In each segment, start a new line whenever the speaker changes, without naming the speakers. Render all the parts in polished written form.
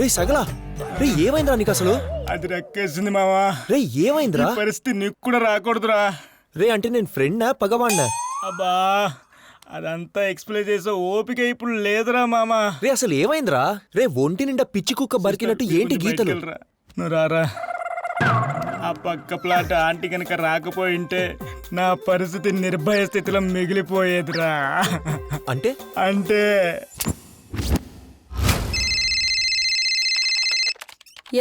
రే సగలా, రే ఏమైందిరా నీకు అసలు?
అది రెక్కేసింది మావా.
రే ఏమైందిరా?
పరిస్థితి నీకు కూడా రాకూడదురా.
రే అంటే నేను ఫ్రెండ్నా పగవాడినా?
అబ్బా అదంతా ఎక్స్ప్లెయిన్ చేసే ఓపిక ఇప్పుడు లేదురా మామా.
రే అసలు ఏమైందిరా? రే ఒంటి నిండా పిచ్చి కుక్క బరికినట్టు ఏంటి గీతలు?
నువ్వు రారా. ఆ పక్క ప్లాట్ ఆంటీ కనుక రాకపోయింటే నా పరిస్థితి నిర్భయ స్థితిలో మిగిలిపోయేదిరా.
అంటే
అంటే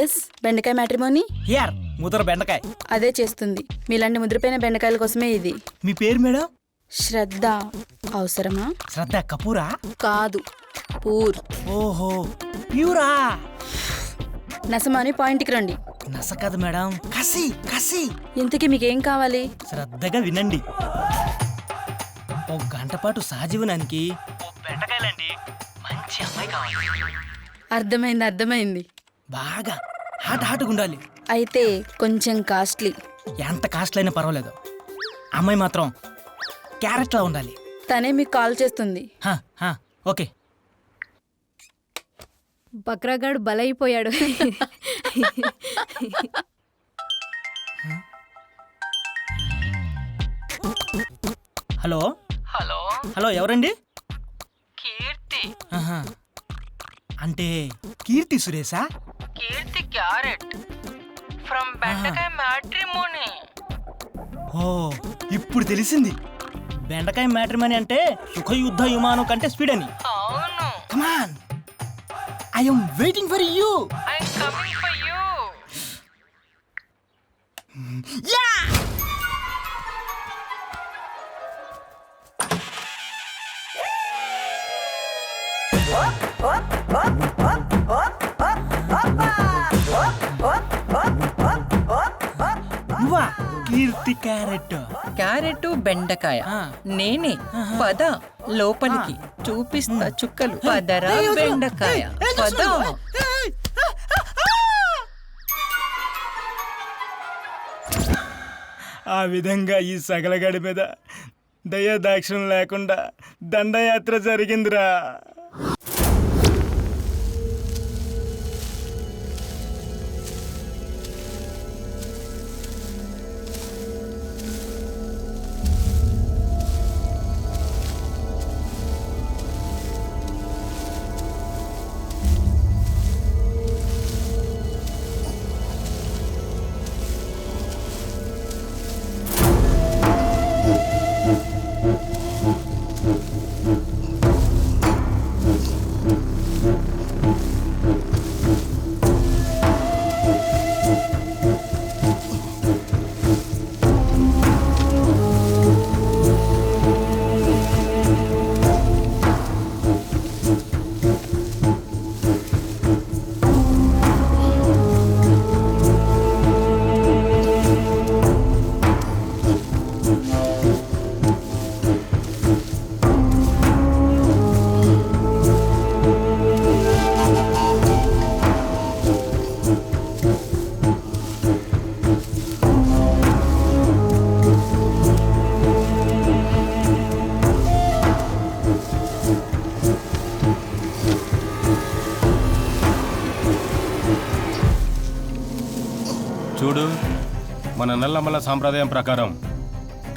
ఎస్, బెండకాయ మ్యాట్రిమోనీ.
యార్ ముదర బెండకాయ
అదే చేస్తుంది. మీలాంటి ముద్రపోయిన బెండకాయల కోసమే ఇది.
మీ పేరు మేడం?
శ్రద్ధ. అవసరమా?
శ్రద్ధ కపూరా?
కాదు, పూర్.
ఓహో ప్యూరా.
నసమాని పాయింట్కి రండి.
నస కాదు మేడం, కసి కసి.
ఇంతకీ మీకేం కావాలి?
శ్రద్ధగా వినండి. ఒక గంట పాటు సహజీవనానికి బెండకాయలండి మంచి అమ్మాయి కావాలి.
అర్థమైంది అర్థమైంది.
బాగా హాట్ హాట్గా ఉండాలి.
అయితే కొంచెం కాస్ట్లీ.
ఎంత కాస్ట్ అయినా పర్వాలేదు, అమ్మాయి మాత్రం క్యారెట్లా ఉండాలి.
తనే మీకు కాల్ చేస్తుంది.
ఓకే.
బక్రాగాడు బలైపోయాడు.
హలో హలో హలో, ఎవరండి?
కీర్తి.
అంటే కీర్తి సురేశా?
కీర్తి క్యారెట్ ఫ్రమ్ బెండకాయ మ్యాట్రిమోనీ.
ఓ ఇప్పుడు తెలిసింది. బెండకాయ మ్యాట్రిమోనీ అంటే సుఖయుద్ధ విమానం కంటే స్పీడ్ అని.
అవును.
Come on, I am waiting for you.
I am coming for you.
Yeah. నువ్వా కీర్తి క్యారెట్?
క్యారెట్ బెండకాయ నేనే. పద లోపలికి చూపిస్తా చుక్కలు. పదరా బెండకాయ పద.
ఆ విధంగా ఈ సగలగడి మీద దయాదాక్షిణ్యం లేకుండా దండయాత్ర జరిగిందిరా.
చూడు, మన నల్లమల్ల సాంప్రదాయం ప్రకారం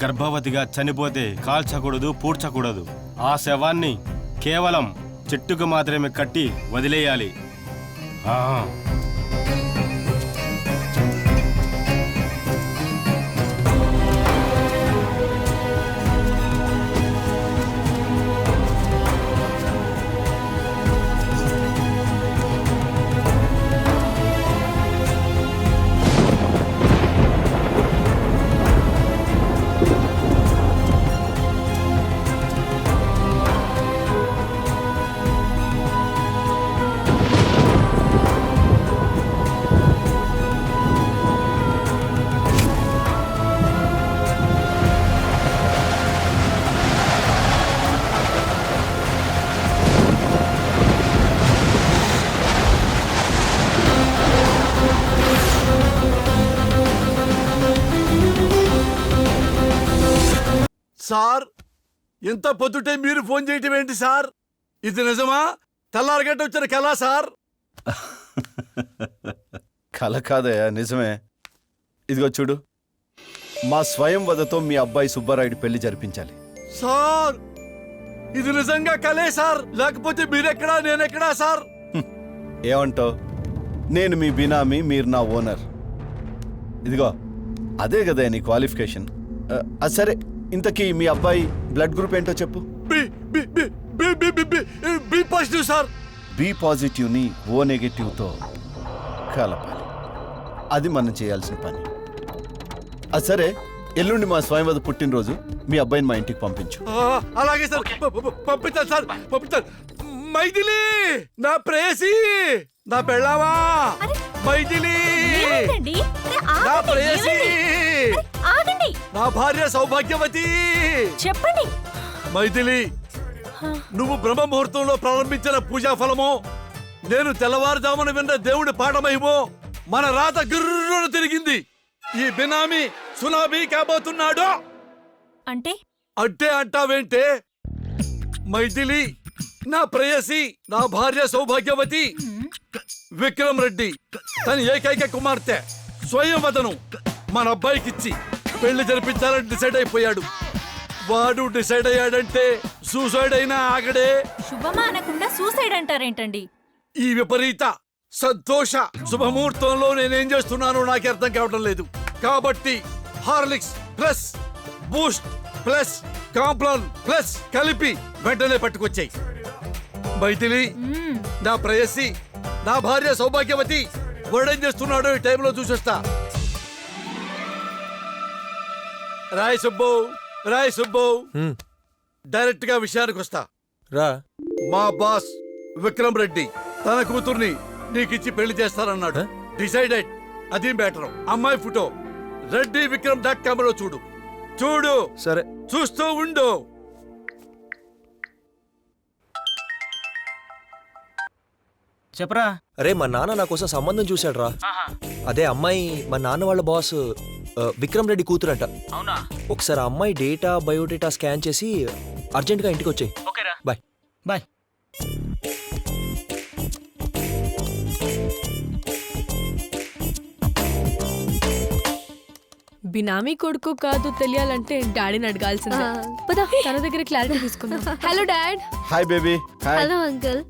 గర్భవతిగా చనిపోతే కాల్చకూడదు, పూడ్చకూడదు. ఆ శవాన్ని కేవలం చెట్టుకు మాత్రమే కట్టి వదిలేయాలి.
సార్, ఇంత పొద్దుటే మీరు ఫోన్ చేయటం ఏంటి సార్? ఇది నిజమా? తెల్లారగట్ట వచ్చిన కళా సార్?
కల కాదయ్యా, నిజమే. ఇదిగో చూడు, మా స్వయం వదతో మీ అబ్బాయి సుబ్బారాయుడు పెళ్లి జరిపించాలి.
సార్ ఇది నిజంగా కలే సార్, లేకపోతే మీరెక్కడా నేనెక్కడా సార్?
ఏమంటావు? నేను మీ బినామీ, మీరు నా ఓనర్. ఇదిగో అదే కదా నీ క్వాలిఫికేషన్. అది సరే, ఇంతకీ మీ అబ్బాయి బ్లడ్ గ్రూప్ ఏంటో చెప్పు.
B B B B B B B B positive sir.
B పాజిటివ్ని ఓ నెగటివ్తో కలపాలి. అది మనం చేయాల్సిన పని. అది సరే, ఎల్లుండి మా స్వయంవద పుట్టినరోజు, మీ అబ్బాయిని మా ఇంటికి పంపించు.
అలాగే సార్, పంపిస్తాను సార్, పంపిస్తాను. మైథిలి నా ప్రేయసి, నా పెళ్ళావా మైథిలి, నా ప్రేయసి, నా భార్య సౌభాగ్యవతి.
చెప్పండి.
మైథిలి, నువ్వు బ్రహ్మ ముహూర్తంలో ప్రారంభించిన పూజా ఫలమో, నేను తెల్లవారుజామున విన్న దేవుడి పాఠమహిమో మన రాత గుర్రును తిరిగింది. ఈ బినామీ సునామీ కాబోతున్నాడు.
అంటే
అంటే అంటావేంటే? మైథిలి నా ప్రేయసి, నా భార్య సౌభాగ్యవతి, విక్రమ్ రెడ్డి తన ఏకైక కుమార్తె స్వయంవదను మన అబ్బాయికిచ్చి పెళ్లి జరిపించాలని డిసైడ్ అయిపోయాడు. వాడు డిసైడ్ అయ్యాడంటే సూసైడ్ అయినా ఆగడే.
శుభమా అనకుండా సూసైడ్ అంటారేంటండి?
ఈ విపరీత సంతోష శుభముహూర్తంలో నేనేం చేస్తున్నానో నాకే అర్థం కావడం లేదు. కాబట్టి Horlicks plus Boost plus Complan plus కలిపి వెంటనే పట్టుకొచ్చాయి. మైథిలి నా ప్రేయసి, నా భార్య సౌభాగ్యవతి, వాడేం చేస్తున్నాడో ఈ టైంలో చూసొస్తా. రాయ్ సుబ్బు, రాయ్ సుబ్బు, డైరెక్ట్ గా విషయానికి వస్తా.
రా.
మా బాస్ విక్రమ్ రెడ్డి తన కూతుర్ని నీకిచ్చి పెళ్లి చేస్తానన్నాడు. డిసైడెడ్. అది మ్యాటర్. అమ్మాయి ఫోటో రెడ్డి విక్రమ్.com లో చూడు. చూడు,
సరే
చూస్తూ ఉండు.
చెప్పరా.
అరే, మా నాన్న నా కోసం సంబంధం చూశాడు రా. అదే అమ్మాయి మా నాన్న వాళ్ళ బాస్ విక్రమ్ రెడ్డి కూతురంట.
అవునా?
ఒకసారి ఆ అమ్మాయి డేటా బయోడేటా స్కాన్ చేసి అర్జెంట్గా ఇంటికి వచ్చాయి.
ఓకేరా,
బాయ్
బాయ్.
బినామీ కొడుకు కాదు తెలియాలంటే డాడీని అడగాల్సిందే. పదా తన దగ్గర క్లారిటీ తీసుకుందాం. Hello dad.
Hi baby. Hi.
Hello uncle.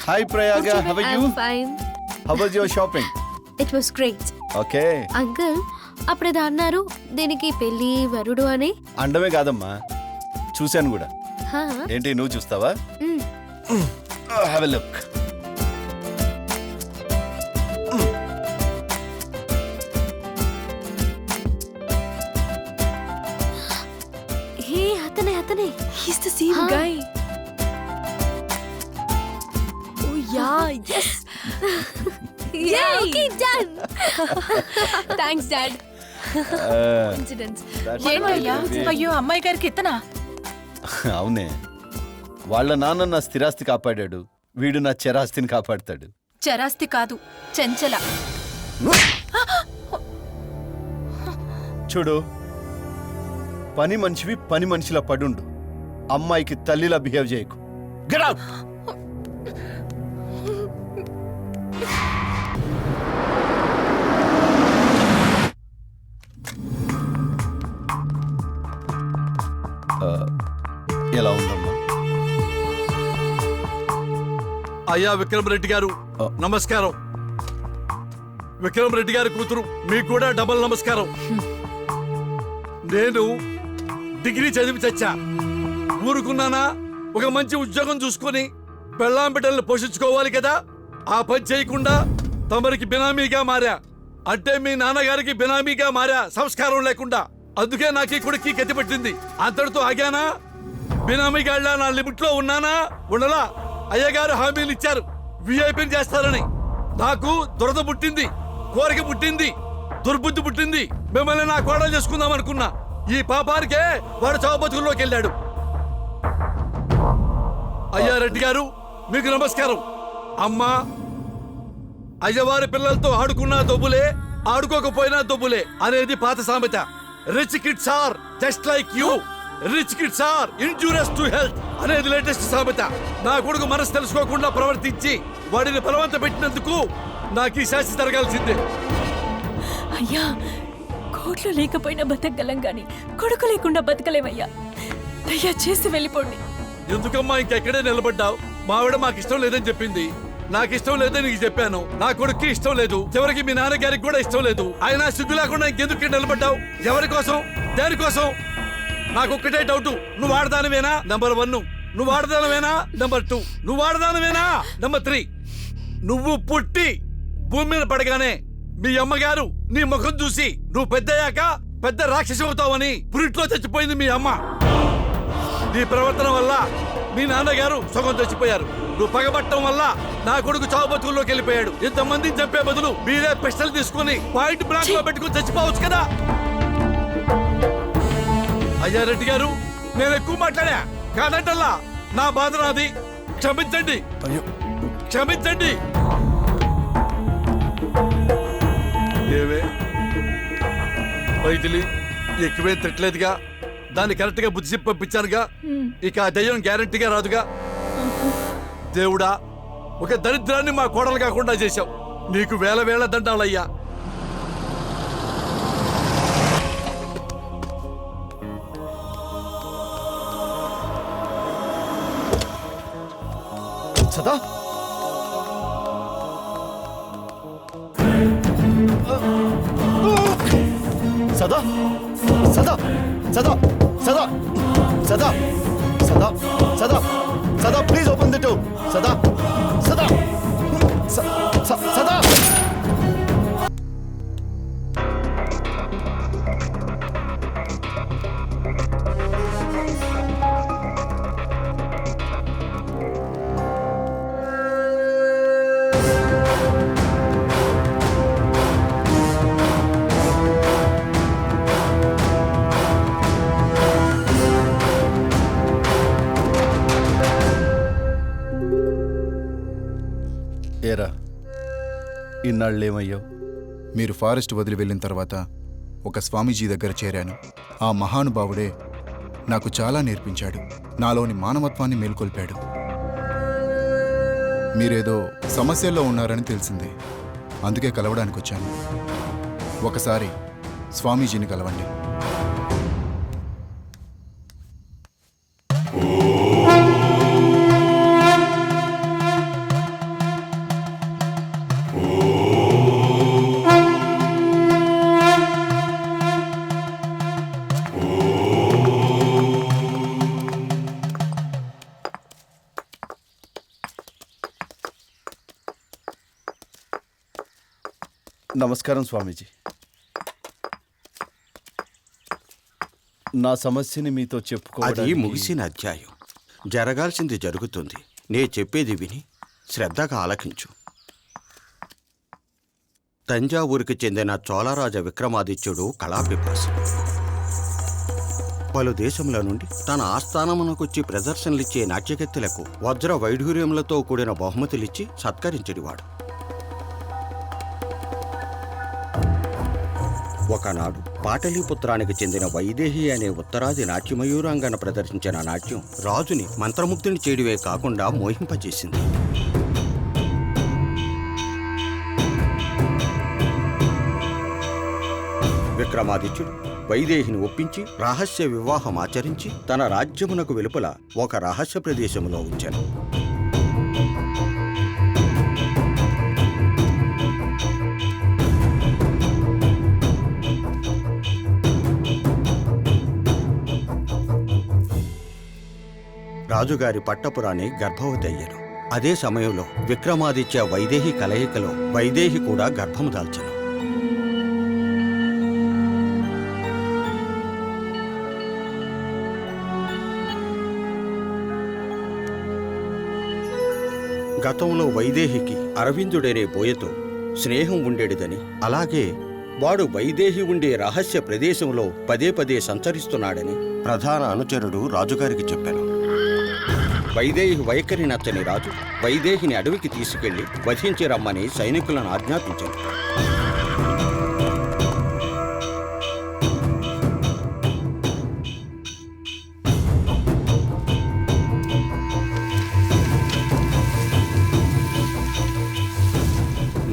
Hi Prayaga. How are you?
Fine.
How was your shopping?
It was great.
Okay.
Uncle, అప్పుడేదో అన్నారు దీనికి పెళ్లి వరుడు అని.
అండమే కాదమ్మా, చూశాను కూడా.
హా.
ఏంటి నువ్వు చూస్తావా? Have a look.
హే, అతనే అతనే.
He's the same guy. Oh yeah, yes.
Yeah, okay, done.
Thanks dad. Coincidence.
అయ్యో, అమ్మాయి గారికి ఇతనా?
అవునే, వాళ్ళ నాన్న నా స్థిరాస్తి కాపాడాడు, వీడు నా చెరాస్తిని కాపాడతాడు.
చరాస్తి కాదు, చెంచల.
చూడు, పని మనిషివి పని మనిషిలా పడుండు. అమ్మాయికి తల్లిలా బిహేవ్ చేయకు. Get out. ఎలా ఉందమ్మా?
అయ్యా విక్రమ్ రెడ్డి గారు నమస్కారం. విక్రమ్ రెడ్డి గారి కూతురు మీకు కూడా డబుల్ నమస్కారం. నేను డిగ్రీ చదివి చచ్చా. ఊరుకున్నానా? ఒక మంచి ఉద్యోగం చూసుకొని పెళ్ళాం బిడ్డల్ని పోషించుకోవాలి కదా. ఆ పని చేయకుండా తమరికి బినామీగా మారా. అంటే మీ నాన్నగారికి బినామీగా మారా, సంస్కారం లేకుండా. అందుకే నాకు ఈ కొడుక్కి గతి పట్టింది. అంతటితో ఆగానా? బినామీగా నా లిమిట్ లో ఉన్నానా? ఉండలా. అయ్యగారు హామీలు ఇచ్చారు, విఐపీని చేస్తారని. నాకు దురద పుట్టింది, కోరిక పుట్టింది, దుర్బుద్ధి పుట్టింది. మిమ్మల్ని నా కోడలు చేసుకుందాం అనుకున్నా. ఈ పాపానికే వాడు చావు బతుకుల్లోకి వెళ్ళాడు. అయ్యా రెడ్డి గారు మీకు నమస్కారం. అమ్మా, అయ్యవారి పిల్లలతో ఆడుకున్నా దొబ్బులే, ఆడుకోకపోయినా దొబ్బులే అనేది పాత సామెత. Rich kids are just like you. Rich kids are injurious to health అనేది లేటెస్ట్ సామెత. నా కొడుకు మనసు తెలుసుకోకుండా ప్రవర్తించి వాడిని బలవంత పెట్టినందుకు నాకు ఈ శాస్తి జరగాల్సిందే.
అయ్యా, కోట్లు లేకపోయినా బతకగలం గాని కొడుకు లేకుండా బతకలేమయ్యా. దయచేసి వెళ్ళిపోండి.
ఎందుకమ్మా ఇంకెక్కడే నిలబడ్డావు? మావిడ మాకు ఇష్టం లేదని చెప్పింది. నాకు ఇష్టం లేదని నీకు చెప్పాను. నా కొడుక్కి ఇష్టం లేదు, చివరికి మీ నాన్నగారికి కూడా ఇష్టం లేదు. ఆయన సిగ్గు లేకుండా ఇంకెందుకు నిలబడ్డావు? ఎవరి కోసం, దేనికోసం? నాకు ఒక్కటే డౌట్, నువ్వు ఆడదానవేనా? నంబర్ 1. నువ్వు ఆడదానవేనా? నంబర్ 2. నువ్వు ఆడదానవేనా? నంబర్ 3. నువ్వు పుట్టి భూమి మీద పడగానే మీ అమ్మగారు నీ ముఖం చూసి నువ్వు పెద్దయ్యాక పెద్ద రాక్షసి అవుతావని పురిట్లో చచ్చిపోయింది మీ అమ్మ. నీ ప్రవర్తన వల్ల మీ నాన్నగారు సగం చచ్చిపోయారు. నువ్వు పగబట్టడం వల్ల నా కొడుకు చావు బతుకుల్లోకి వెళ్ళిపోయాడు. ఇంతమందిని చంపే బదులు మీరే పిస్టల్ తీసుకుని పాయింట్ బ్లాంక్ లో పెట్టుకుని చచ్చిపోవచ్చు కదా. అయ్యా రెడ్డి గారు, నేను ఎక్కువ మాట్లాడా కాదంటల్లా. నా బాధ నాది, క్షమించండి, క్షమించండి. ఏవే వైద్యులు ఎక్కువే తిట్టలేదుగా, దాన్ని కరెక్ట్ గా బుద్ధి చెప్పి పంపించానుగా. ఇక ఆ దయ్యం గ్యారంటీగా రాదుగా. దేవుడా, ఒక దరిద్రాన్ని మా కోడలు కాకుండా చేశావు. నీకు వేల వేల దండాలయ్యా.
సదా సదా సదా సదా సదా సదా సదా సదా సదా ప్లీజ్ ఓపెన్ ది డోర్. సదా సదా సదా. ఏరా, ఇన్నాళ్ళేమయ్యావు?
మీరు ఫారెస్ట్ వదిలి వెళ్ళిన తర్వాత ఒక స్వామీజీ దగ్గర చేరాను. ఆ మహానుభావుడే నాకు చాలా నేర్పించాడు. నాలోని మానవత్వాన్ని మేల్కొల్పాడు. మీరేదో సమస్యల్లో ఉన్నారని తెలిసింది, అందుకే కలవడానికి వచ్చాను. ఒకసారి స్వామీజీని కలవండి.
నమస్కారం స్వామీజీ. నా సమస్యని మీతో
అది
చెప్పుకోవడానికి
ముగిసిన అధ్యాయం. జరగాల్సింది జరుగుతుంది. నే చెప్పేది విని శ్రద్ధగా ఆలకించు. తంజావూరుకి చెందిన చోళరాజ విక్రమాదిత్యుడు కళాపిపాసుడు. పలు దేశముల నుండి తన ఆస్థానమునకొచ్చి ప్రదర్శనలిచ్చే నాట్యకత్తెలకు వజ్ర వైఢూర్యములతో కూడిన బహుమతులిచ్చి సత్కరించెడివాడు. ఒకనాడు పాటలీపుత్రానికి చెందిన వైదేహి అనే ఉత్తరాది నాట్యమయూరాంగన ప్రదర్శించిన నాట్యం రాజుని మంత్రముగ్ధుని చేయడమే కాకుండా మోహింపజేసింది. విక్రమాదిత్యుడు వైదేహిని ఒప్పించి రహస్య వివాహం ఆచరించి తన రాజ్యమునకు వెలుపల ఒక రహస్య ప్రదేశములో ఉంచాను. రాజుగారి పట్టపురాణి గర్భవతి అయ్యారు. అదే సమయంలో విక్రమాదిత్య వైదేహి కలయికలో వైదేహి కూడా గర్భము దాల్చెను. గతంలో వైదేహికి అరవిందుడనే బోయతో స్నేహం ఉండేడిదని, అలాగే వాడు వైదేహి ఉండే రహస్య ప్రదేశంలో పదే పదే సంచరిస్తున్నాడని ప్రధాన అనుచరుడు రాజుగారికి చెప్పాను. వైదేహి వైఖరి నచ్చని రాజు వైదేహిని అడవికి తీసుకెళ్లి వధించి రమ్మని సైనికులను ఆజ్ఞాపించాడు.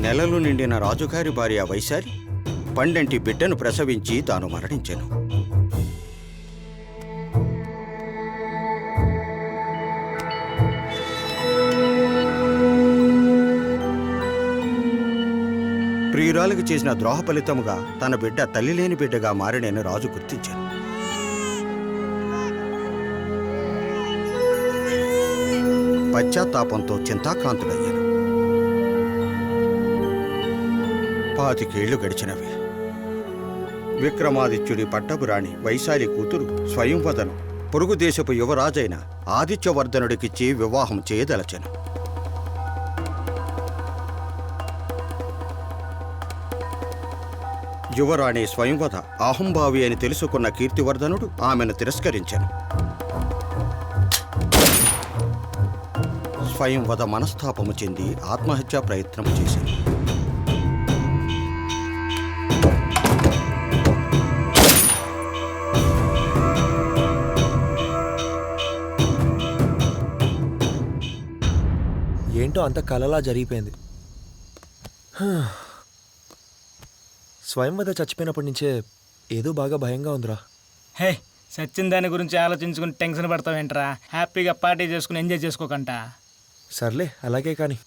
నెలలు నిండిన రాజుగారి భార్య వైశాలి పండంటి బిడ్డను ప్రసవించి తాను మరణించెను. ప్రియురాలికి చేసిన ద్రోహ ఫలితముగా తన బిడ్డ తల్లి లేని బిడ్డగా మారినని రాజు గుర్తించాను. పశ్చాత్తాపంతో చింతాక్రాంతుడయ్యాను. 25 ఏళ్లు గడిచినవి. విక్రమాదిత్యుడి పట్టపురాణి వైశాలి కూతురు స్వయంవదను పొరుగు దేశపు యువరాజైన ఆదిత్యవర్ధనుడికిచ్చి వివాహం చేయదలచెను. యువరాణి స్వయంవద అహంభావి అని తెలుసుకున్న కీర్తివర్ధనుడు ఆమెను తిరస్కరించెను. స్వయంవద మనస్తాపము చెంది ఆత్మహత్యా ప్రయత్నం చేసింది.
ఏంటో అంత కలలా జరిగిపోయింది. స్వయంవద చచ్చిపోయినప్పటి నుంచే ఏదో బాగా భయంగా ఉందిరా.
హే, సచిన్ దాని గురించి ఆలోచించుకుని టెన్షన్ పడతావేంట్రా? హ్యాపీగా పార్టీ చేసుకుని ఎంజాయ్ చేసుకోకంట.
సర్లే అలాగే కానీ